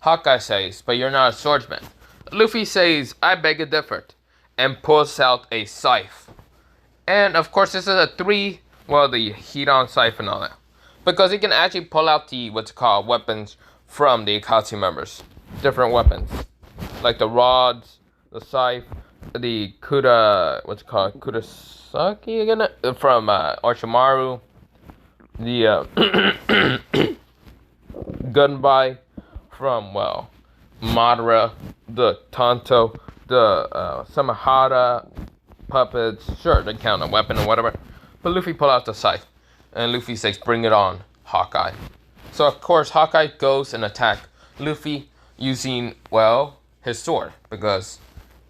Hawkeye says, "But you're not a swordsman." Luffy says, "I beg to differ," and pulls out a scythe. And, of course, this is a the heat-on scythe and all that. Because he can actually pull out the, what's it called, weapons from the Akatsuki members. Different weapons. Like the rods, the scythe, the Kurosaki again? From Orochimaru. The Gunbai from, well, Madara, the Tonto, the Samahara puppets. Sure, they count a weapon or whatever. But Luffy pull out the scythe. And Luffy says, "Bring it on, Hawkeye." So, of course, Hawkeye goes and attack Luffy using, well, his sword. Because,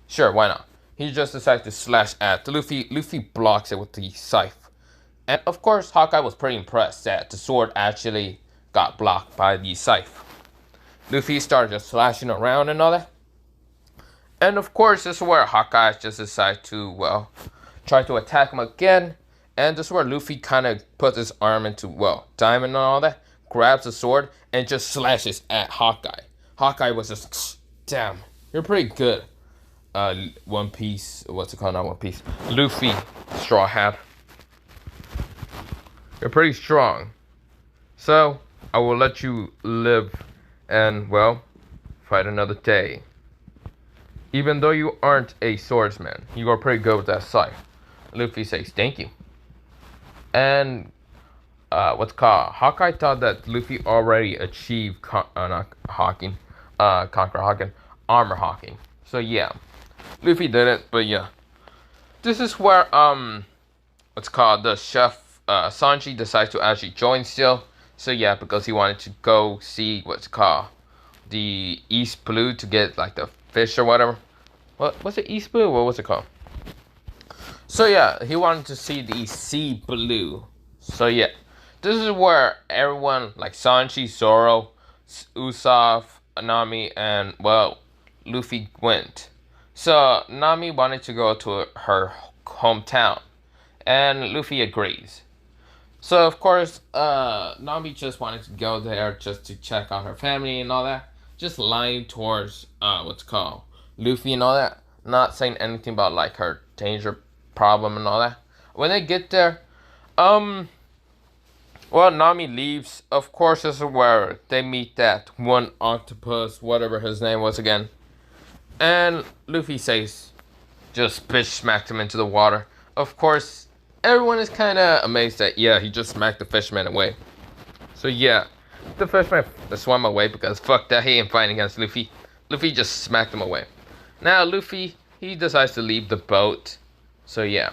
sure, why not? He just decides to slash at Luffy. Luffy blocks it with the scythe. And, of course, Hawkeye was pretty impressed that the sword actually got blocked by the scythe. Luffy started just slashing around and all that. And, of course, this is where Hawkeye just decides to, well, try to attack him again. And this is where Luffy kind of puts his arm into, well, diamond and all that. Grabs the sword and just slashes at Hawkeye. Hawkeye was just, "Damn, you're pretty good." One Piece, what's it called? Not One Piece. Luffy, Straw Hat. You're pretty strong. So, I will let you live and, well, fight another day. Even though you aren't a swordsman, you are pretty good with that scythe. Luffy says, thank you. And, Hawkeye thought that Luffy already achieved, not hawking, conquer hawking, armor hawking. So, yeah. Luffy did it, but yeah. This is where, the chef, Sanji decides to actually join still. So yeah, because he wanted to go see the East Blue to get like the fish or whatever. What was it, East Blue? What was it called? So yeah, he wanted to see the Sea Blue. So yeah, this is where everyone like Sanji, Zoro, Usopp, Nami, and well, Luffy went. So Nami wanted to go to her hometown, and Luffy agrees. So of course, Nami just wanted to go there just to check on her family and all that. Just lying towards Luffy and all that. Not saying anything about like her danger problem and all that. When they get there, Nami leaves. Of course, this is where they meet that one octopus, whatever his name was again. And Luffy says, just bitch smacked him into the water. Of course, everyone is kind of amazed that, yeah, he just smacked the fishman away. So, yeah, the fishman swam away because fuck that, he ain't fighting against Luffy. Luffy just smacked him away. Now, Luffy, he decides to leave the boat. So, yeah.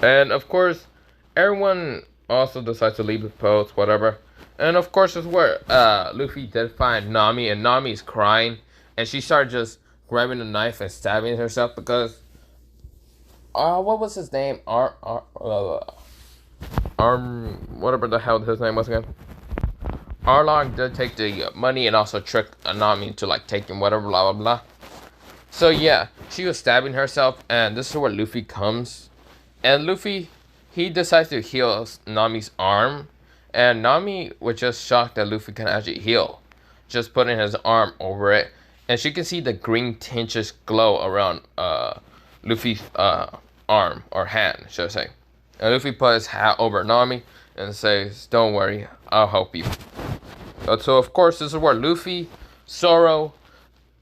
And, of course, everyone also decides to leave the boat, whatever. And, of course, this is where Luffy did find Nami, and Nami is crying. And she started just grabbing a knife and stabbing herself because what was his name? Whatever the hell his name was again. Arlong did take the money and also trick Nami into like taking whatever, blah blah blah. So yeah, she was stabbing herself, and this is where Luffy comes, and Luffy, he decides to heal Nami's arm, and Nami was just shocked that Luffy can actually heal, just putting his arm over it, and she can see the green tinges glow around Luffy's arm or hand, should I say. And Luffy put his hat over Nami and says, don't worry, I'll help you. So of course, this is where Luffy, Zoro,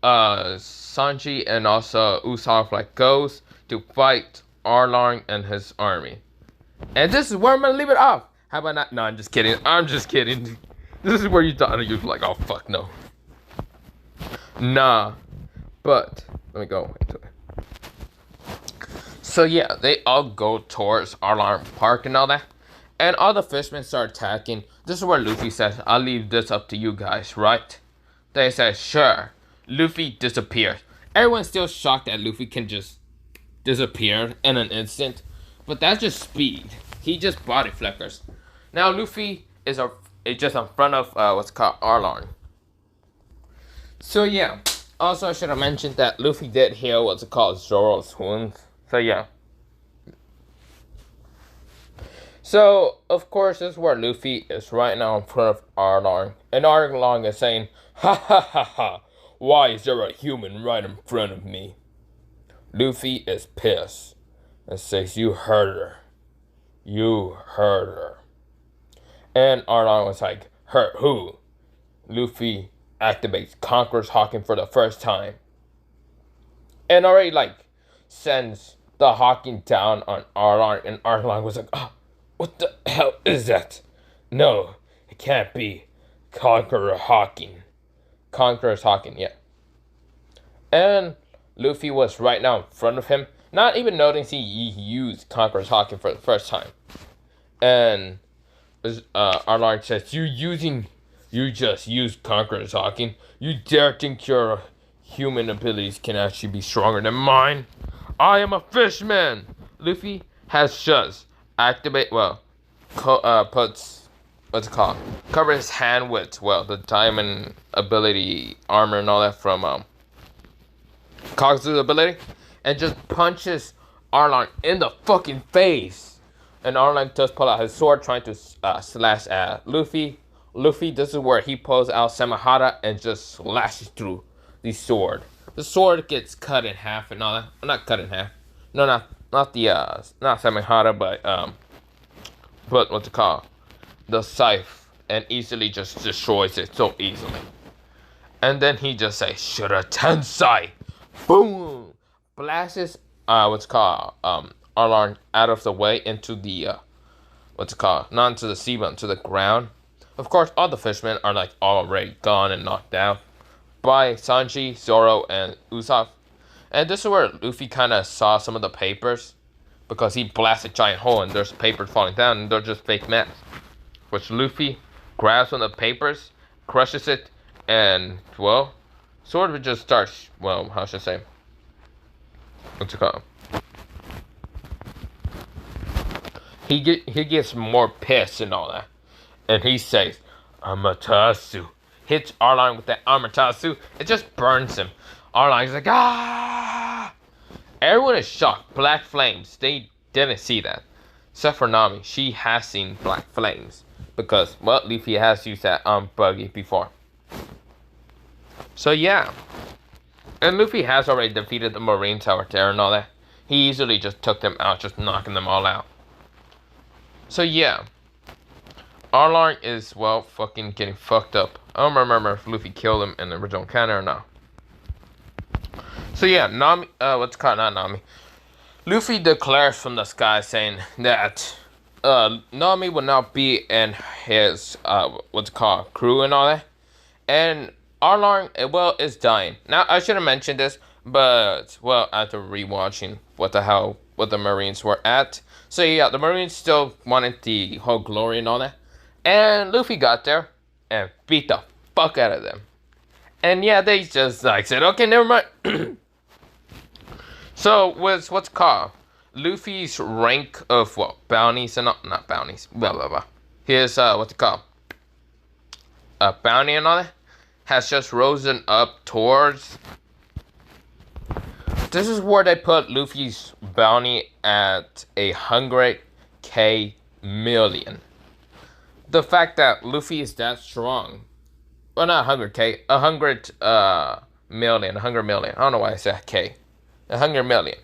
Sanji, and also Usopp like goes to fight Arlong and his army. And this is where I'm gonna leave it off. How about not? No, I'm just kidding. This is where you thought you're like, oh fuck no. Nah, but let me go into it. So yeah, they all go towards Arlong Park and all that. And all the fishermen start attacking. This is where Luffy says, I'll leave this up to you guys, right? They say, sure. Luffy disappears. Everyone's still shocked that Luffy can just disappear in an instant. But that's just speed. He just body flickers. Now Luffy is just in front of Arlong. So yeah. Also, I should have mentioned that Luffy did heal Zoro's wounds. So yeah. So, of course, this is where Luffy is right now in front of Arlong. And Arlong is saying, ha ha ha ha, why is there a human right in front of me? Luffy is pissed and says, you heard her. You heard her. And Arlong was like, hurt who? Luffy activates Conqueror's Hawking for the first time. And already, sends the Hawking down on Arlong. And Arlong was like, oh, what the hell is that? No, it can't be. Conqueror's Hawking, yeah. And Luffy was right now in front of him, not even noticing he used Conqueror's Hawking for the first time. And Arlong says, you just used Conqueror's Hawking. You dare think your human abilities can actually be stronger than mine? I am a fishman! Luffy has just cover his hand with, the diamond ability armor and all that from Akatsuki's ability, and just punches Arlong in the fucking face. And Arlong does pull out his sword, trying to slash at Luffy. This is where he pulls out Samahara and just slashes through the sword. The sword gets cut in half and all that. Not cut in half. No, not Samahara, but what's it called? The scythe and easily just destroys it so easily. And then he just says, Shura Tensai! Boom! Blasts what's called Arlong out of the way into the not into the sea but into the ground. Of course, all the fishermen are like already gone and knocked out by Sanji, Zoro, and Usopp. And this is where Luffy kind of saw some of the papers, because he blasted a giant hole and there's papers falling down and they're just fake maps. Which Luffy grabs one of the papers, crushes it, and, well, sort of just starts, well, how should I say? What's it called? He gets more pissed and all that. And he says, Amaterasu. Hits Arlong with that Amaterasu. It just burns him. Arlong's like, ah! Everyone is shocked. Black flames. They didn't see that. Except for Nami. She has seen black flames. Because, well, Luffy has used that on Buggy before. So, yeah. And Luffy has already defeated the Marine Tower Terror and all that. He easily just took them out, just knocking them all out. So, yeah. Arlong is, well, fucking getting fucked up. I don't remember if Luffy killed him in the original canon or not. So, yeah, Nami, not Nami. Luffy declares from the sky saying that Nami will not be in his, crew and all that. And Arlong, well, is dying. Now, I should have mentioned this, but, well, after rewatching what the Marines were at. So, yeah, the Marines still wanted the whole glory and all that. And Luffy got there and beat the fuck out of them. And, yeah, they just, like, said, okay, never mind. So, what's called Luffy's rank of, well, bounties and not bounties, blah, blah, blah. His, bounty and all that has just risen up towards. This is where they put Luffy's bounty at 100k million. The fact that Luffy is that strong. Well, not 100k, 100 million, 100 million. I don't know why I said k. 100 million.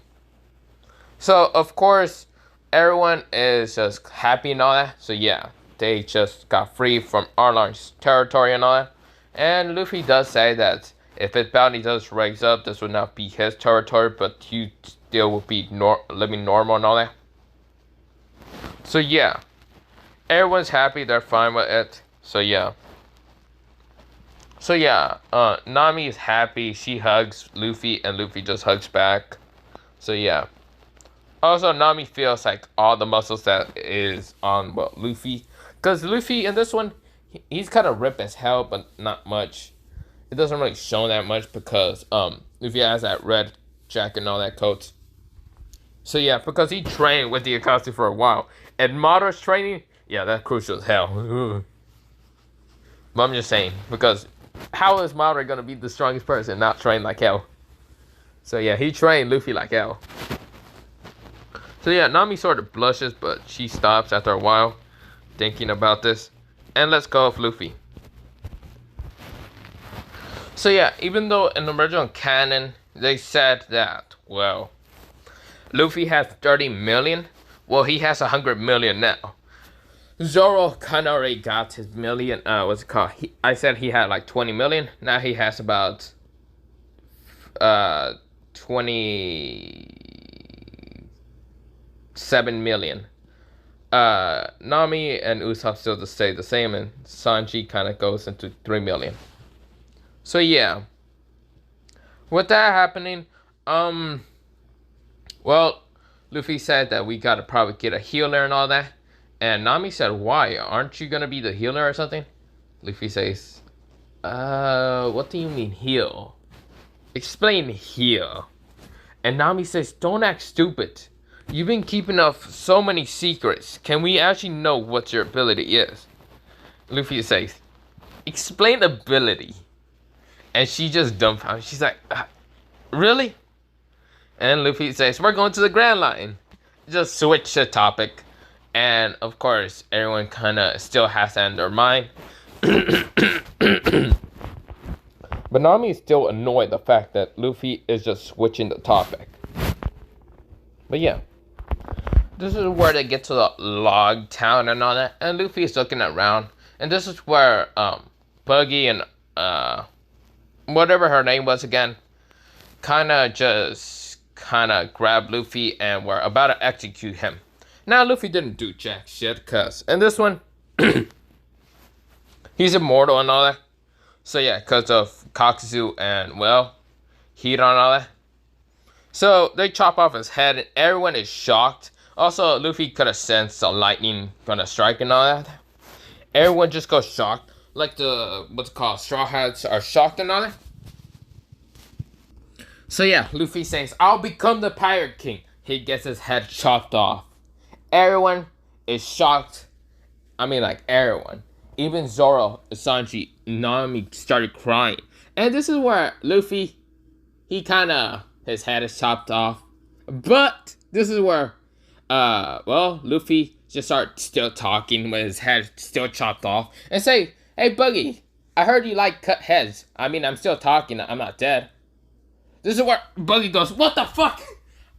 So, of course, everyone is just happy and all that. So, yeah, they just got free from Arlong's territory and all that. And Luffy does say that if his bounty does raise up, this would not be his territory, but he still would be living normal and all that. So, yeah. Everyone's happy. They're fine with it. So, yeah. So, yeah. Nami is happy. She hugs Luffy, and Luffy just hugs back. So, yeah. Also, Nami feels like all the muscles that is on, well, Luffy. Because Luffy, in this one, he's kind of ripped as hell, but not much. It doesn't really show that much because Luffy has that red jacket and all that coat. So, yeah, because he trained with the Akatsuki for a while. And Madara's training, yeah, that's crucial as hell. But I'm just saying, because how is Madara going to be the strongest person not trained like hell? So, yeah, he trained Luffy like hell. So, yeah, Nami sort of blushes, but she stops after a while thinking about this. And let's go with Luffy. So, yeah, even though in the original canon, they said that, well, Luffy has 30 million. Well, he has 100 million now. Zoro kind of already got his million. What's it called? I said he had like 20 million. Now he has about 27 million. Nami and Usopp still stay the same, and Sanji kind of goes into 3 million. So yeah, with that happening, well, Luffy said that we gotta probably get a healer and all that. And Nami said, why? Aren't you gonna be the healer or something? Luffy says, what do you mean heal? Explain heal. And Nami says, don't act stupid. You've been keeping up so many secrets. Can we actually know what your ability is? Luffy says, explain ability. And she just dumbfounded. She's like, really? And Luffy says, we're going to the Grand Line. Just switch the topic. And, of course, everyone kind of still has that in their mind. But Nami is still annoyed the fact that Luffy is just switching the topic. But, yeah. This is where they get to the log town and all that. And Luffy is looking around. And this is where Buggy and whatever her name was again, kind of grabbed Luffy and were about to execute him. Now Luffy didn't do jack shit, cause in this one he's immortal and all that. So yeah, cause of Akatsuki and well, heat and all that. So they chop off his head and everyone is shocked. Also, Luffy could have sensed the lightning gonna strike and all that. Everyone just goes shocked. Like the, what's it called, Straw Hats are shocked and all that. So yeah, Luffy says, I'll become the Pirate King. He gets his head chopped off. Everyone is shocked. I mean, like, everyone. Even Zoro, Sanji, Nami started crying. And this is where Luffy, his head is chopped off. But this is where, Luffy just starts still talking with his head still chopped off. And say, hey, Buggy, I heard you like cut heads. I mean, I'm still talking. I'm not dead. This is where Buggy goes, what the fuck?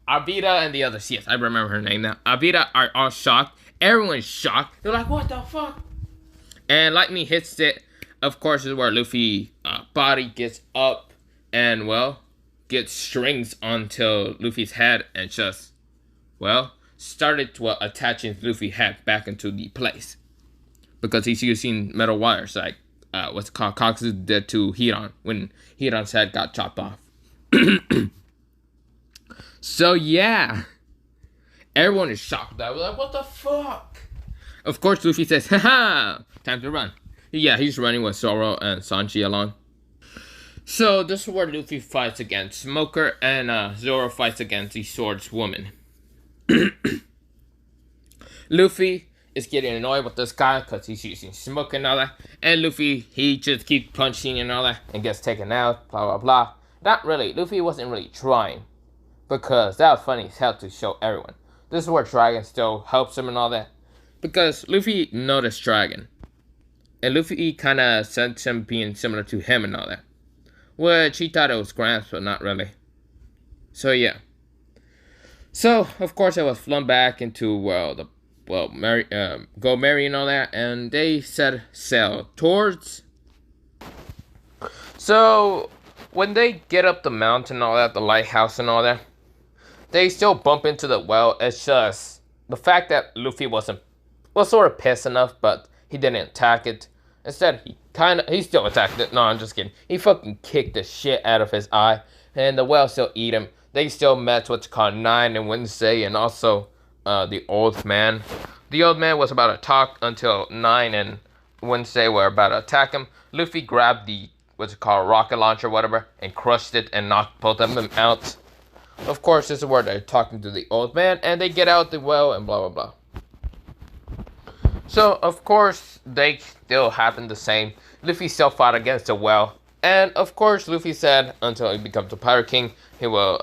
Abita and the others, yes, I remember her name now. Abita are all shocked. Everyone's shocked. They're like, what the fuck? And lightning hits it. Of course, this is where Luffy body gets up and, well, gets strings onto Luffy's head and just, well, started to attaching Luffy's head back into the place. Because he's using metal wires like, what's it called, Akatsuki did to Hiran when Hiran's head got chopped off. So yeah, everyone is shocked. I was like, what the fuck? Of course, Luffy says, haha, time to run. Yeah, he's running with Zoro and Sanji along. So this is where Luffy fights against Smoker and Zoro fights against the swordswoman. Luffy is getting annoyed with this guy because he's using smoke and all that. And Luffy, he just keeps punching and all that and gets taken out, blah, blah, blah. Not really. Luffy wasn't really trying. Because that was funny as hell to show everyone. This is where Dragon still helps him and all that. Because Luffy noticed Dragon. And Luffy kind of sensed him being similar to him and all that. Which he thought it was Gramps, but not really. So yeah. So, of course, I was flown back into, Go Mary and all that. And they said sail towards. So, when they get up the mountain and all that, the lighthouse and all that, they still bump into the well. It's just the fact that Luffy was sort of pissed enough, but he didn't attack it. Instead, he still attacked it. No, I'm just kidding. He fucking kicked the shit out of his eye, and the whale still eat him. They still met what's called Nine and Wednesday, and also the old man. The old man was about to talk until Nine and Wednesday were about to attack him. Luffy grabbed the rocket launcher, whatever, and crushed it and knocked both of them out. Of course, this is where they're talking to the old man, and they get out the well and blah, blah, blah. So, of course, they still happen the same. Luffy still fought against the well. And, of course, Luffy said, until he becomes the Pirate King, he will,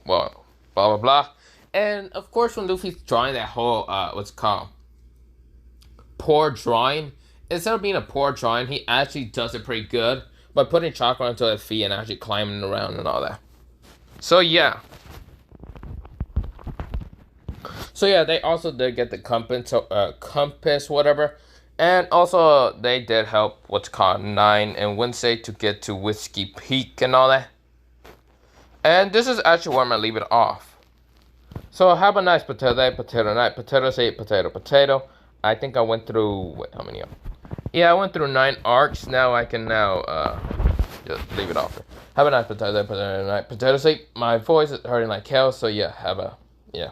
blah, blah, blah. And, of course, when Luffy's drawing that whole, poor drawing, instead of being a poor drawing, he actually does it pretty good by putting chakra onto his feet and actually climbing around and all that. So, yeah. So yeah, they also did get the compass, whatever. And also, they did help what's called Nine and Wednesday to get to Whiskey Peak and all that. And this is actually where I'm going to leave it off. So have a nice potato day, potato night, potato say, potato, potato. I think I went through, wait, how many? Yeah, I went through 9 arcs. Now I can just leave it off. Have a nice potato day, potato night, potato say. My voice is hurting like hell, so yeah, yeah.